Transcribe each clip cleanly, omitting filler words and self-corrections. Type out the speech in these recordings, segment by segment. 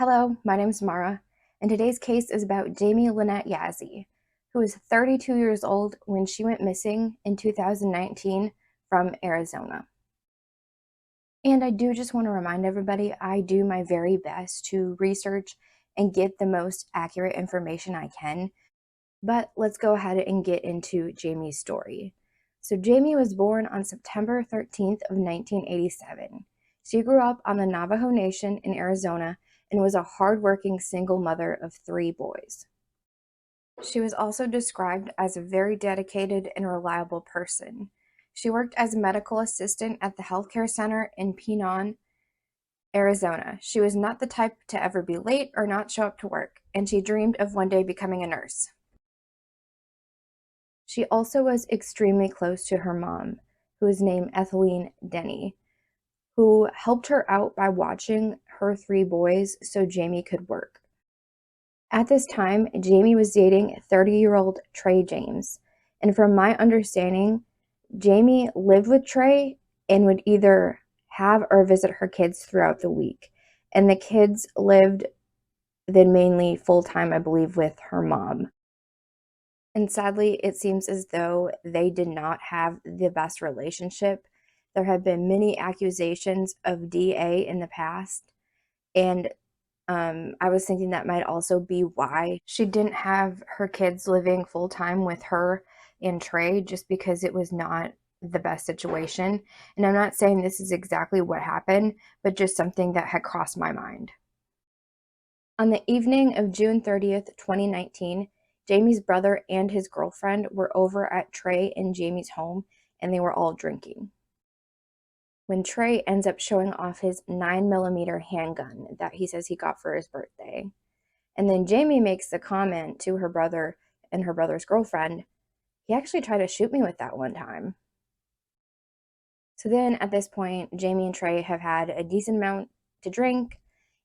Hello, my name's Mara, and today's case is about Jamie Lynette Yazzie, who was 32 years old when she went missing in 2019 from Arizona. And I do just want to remind everybody I do my very best to research and get the most accurate information I can. But let's go ahead and get into Jamie's story. So Jamie was born on September 13th of 1987. She grew up on the Navajo Nation in Arizona and was a hardworking single mother of 3 boys. She was also described as a very dedicated and reliable person. She worked as a medical assistant at the healthcare center in Pinon, Arizona. She was not the type to ever be late or not show up to work, and she dreamed of one day becoming a nurse. She also was extremely close to her mom, who was named Ethelene Denny, who helped her out by watching her 3 boys so Jamie could work. At this time, Jamie was dating 30-year-old Trey James, and from my understanding, Jamie lived with Trey and would either have or visit her kids throughout the week. And the kids lived then mainly full-time, I believe, with her mom. And sadly, it seems as though they did not have the best relationship. There have been many accusations of DA in the past, and I was thinking that might also be why she didn't have her kids living full time with her and Trey, just because it was not the best situation. And I'm not saying this is exactly what happened, but just something that had crossed my mind. On the evening of June 30th, 2019, Jamie's brother and his girlfriend were over at Trey and Jamie's home, and they were all drinking when Trey ends up showing off his 9mm handgun that he says he got for his birthday. And then Jamie makes the comment to her brother and her brother's girlfriend, he actually tried to shoot me with that one time. So then at this point, Jamie and Trey have had a decent amount to drink,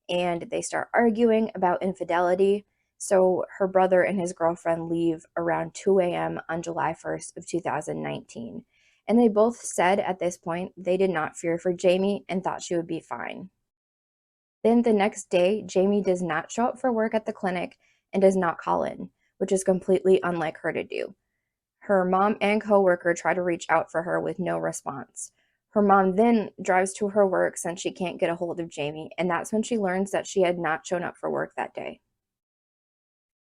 and they start arguing about infidelity. So her brother and his girlfriend leave around 2 a.m. on July 1st of 2019. And they both said at this point they did not fear for Jamie and thought she would be fine. Then the next day, Jamie does not show up for work at the clinic and does not call in, which is completely unlike her to do. Her mom and coworker try to reach out for her with no response. Her mom then drives to her work since she can't get a hold of Jamie, and that's when she learns that she had not shown up for work that day.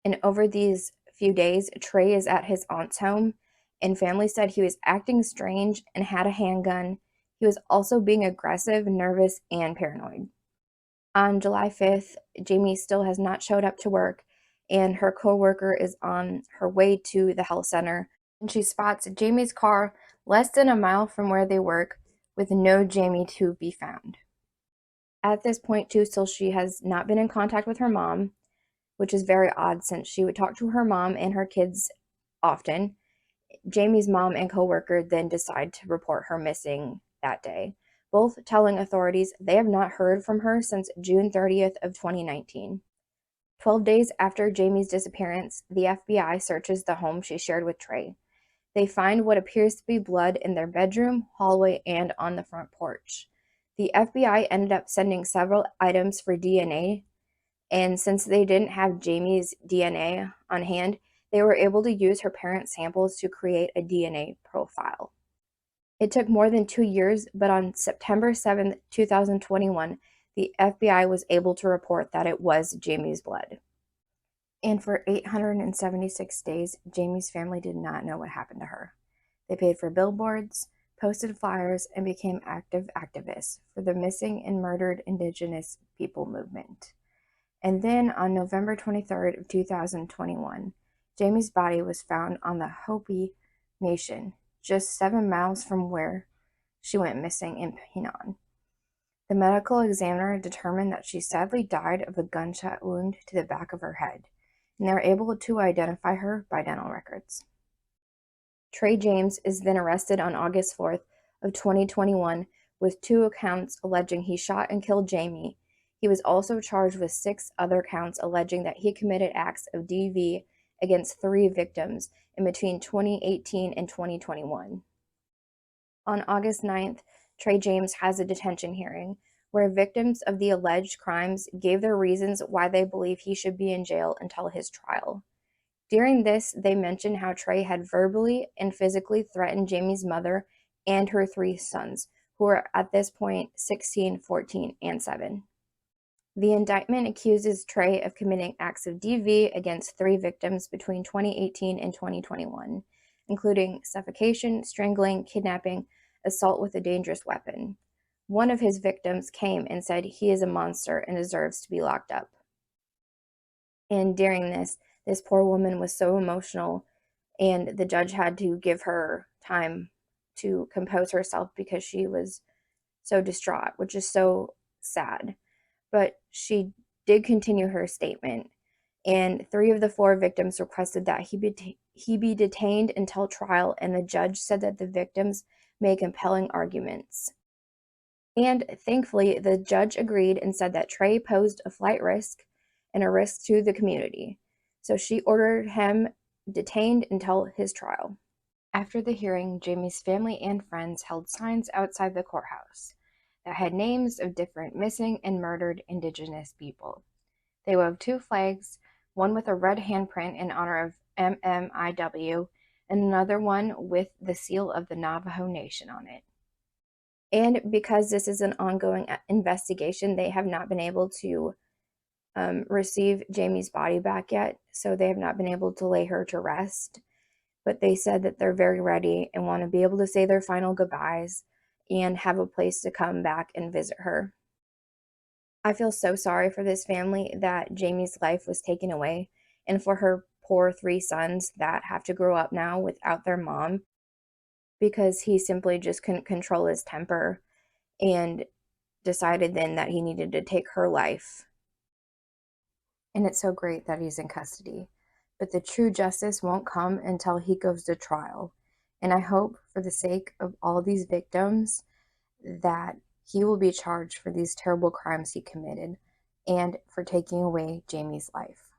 And over these few days, Trey is at his aunt's home, and family said he was acting strange and had a handgun. He was also being aggressive, nervous, and paranoid. On July 5th, Jamie still has not showed up to work, and her coworker is on her way to the health center, and she spots Jamie's car less than a mile from where they work with no Jamie to be found. At this point, too, still she has not been in contact with her mom, which is very odd since she would talk to her mom and her kids often. Jamie's mom and coworker then decide to report her missing that day, both telling authorities they have not heard from her since June 30th of 2019. 12 days after Jamie's disappearance, the FBI searches the home she shared with Trey. They find what appears to be blood in their bedroom, hallway, and on the front porch. The FBI ended up sending several items for DNA, and since they didn't have Jamie's DNA on hand, they were able to use her parents' samples to create a DNA profile. It took more than 2 years, but on September 7th, 2021, the FBI was able to report that it was Jamie's blood. And for 876 days, Jamie's family did not know what happened to her. They paid for billboards, posted flyers, and became active activists for the missing and murdered Indigenous people movement. And then on November 23rd of 2021, Jamie's body was found on the Hopi Nation, just 7 miles from where she went missing in Pinon. The medical examiner determined that she sadly died of a gunshot wound to the back of her head, and they were able to identify her by dental records. Trey James is then arrested on August 4th of 2021 with 2 counts alleging he shot and killed Jamie. He was also charged with 6 other counts alleging that he committed acts of DV against 3 victims in between 2018 and 2021. On August 9th, Trey James has a detention hearing where victims of the alleged crimes gave their reasons why they believe he should be in jail until his trial. During this, they mentioned how Trey had verbally and physically threatened Jamie's mother and her 3 sons, who were at this point 16, 14, and 7. The indictment accuses Trey of committing acts of DV against 3 victims between 2018 and 2021, including suffocation, strangling, kidnapping, assault with a dangerous weapon. One of his victims came and said he is a monster and deserves to be locked up. And during this poor woman was so emotional, and the judge had to give her time to compose herself because she was so distraught, which is so sad. But she did continue her statement, and 3 of the 4 victims requested that he be detained until trial, and the judge said that the victims made compelling arguments. And thankfully, the judge agreed and said that Trey posed a flight risk and a risk to the community. So she ordered him detained until his trial. After the hearing, Jamie's family and friends held signs outside the courthouse that had names of different missing and murdered Indigenous people. They waved 2 flags, one with a red handprint in honor of MMIW, and another one with the seal of the Navajo Nation on it. And because this is an ongoing investigation, they have not been able to receive Jamie's body back yet, so they have not been able to lay her to rest. But they said that they're very ready and want to be able to say their final goodbyes and have a place to come back and visit her. I feel so sorry for this family that Jamie's life was taken away, and for her poor 3 sons that have to grow up now without their mom because he simply just couldn't control his temper and decided then that he needed to take her life. And it's so great that he's in custody. But the true justice won't come until he goes to trial. And I hope, for the sake of all these victims, that he will be charged for these terrible crimes he committed and for taking away Jamie's life.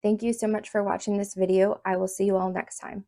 Thank you so much for watching this video. I will see you all next time.